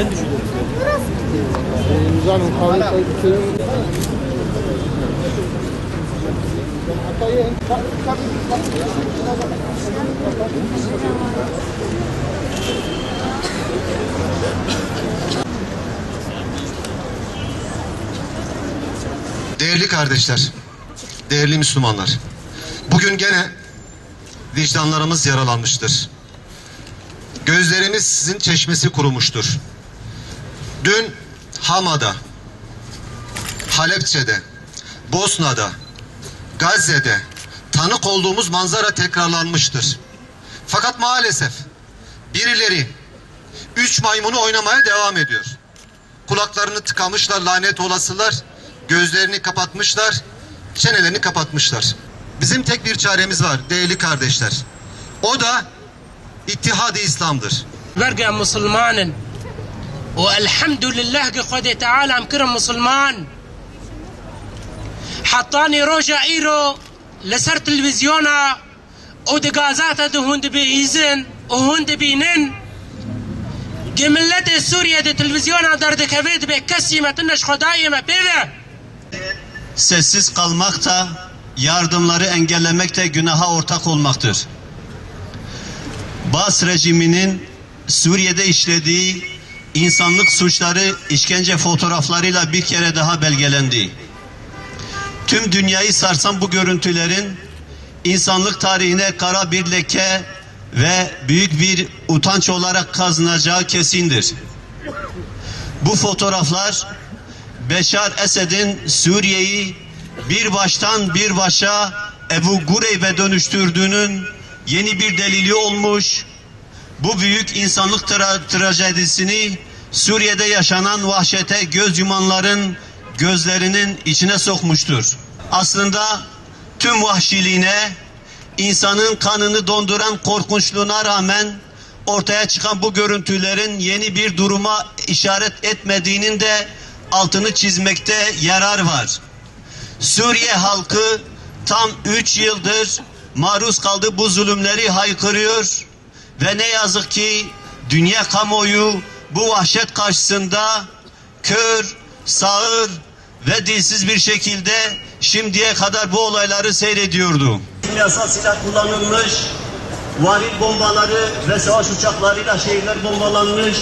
En düşük. Değerli kardeşler, değerli Müslümanlar, bugün gene vicdanlarımız yaralanmıştır. Gözlerimizin çeşmesi kurumuştur. Dün Hama'da, Halepçe'de, Bosna'da, Gazze'de tanık olduğumuz manzara tekrarlanmıştır. Fakat maalesef birileri 3 maymunu oynamaya devam ediyor. Kulaklarını tıkamışlar, lanet olasılar, gözlerini kapatmışlar, çenelerini kapatmışlar. Bizim tek bir çaremiz var değerli kardeşler. O da İttihad-ı İslam'dır. برجع مسلمان والحمد لله قد تعالى مكرم مسلمان حطاني روجا ايرو لسر تلفزيونا ودقازات هند بيزن وهند بينن جملت سوريا دي تلفزيونا درد كفيد بكسيمة تنش خدايمة بيبه. Sessiz kalmak da, yardımları engellemek de günaha ortak olmaktır. Bas rejiminin Suriye'de işlediği insanlık suçları işkence fotoğraflarıyla bir kere daha belgelendi. Tüm dünyayı sarsan bu görüntülerin insanlık tarihine kara bir leke ve büyük bir utanç olarak kazanacağı kesindir. Bu fotoğraflar Beşar Esed'in Suriye'yi bir baştan bir başa Ebu Gureyb'e dönüştürdüğünün yeni bir delili olmuş. Bu büyük insanlık trajedisini Suriye'de yaşanan vahşete göz yumanların gözlerinin içine sokmuştur. Aslında tüm vahşiliğine, insanın kanını donduran korkunçluğuna rağmen ortaya çıkan bu görüntülerin yeni bir duruma işaret etmediğinin de altını çizmekte yarar var. Suriye halkı tam 3 yıldır maruz kaldığı bu zulümleri haykırıyor ve ne yazık ki dünya kamuoyu bu vahşet karşısında kör, sağır ve dilsiz bir şekilde şimdiye kadar bu olayları seyrediyordu. Kimyasal silah kullanılmış, varil bombaları ve savaş uçaklarıyla şehirler bombalanmış.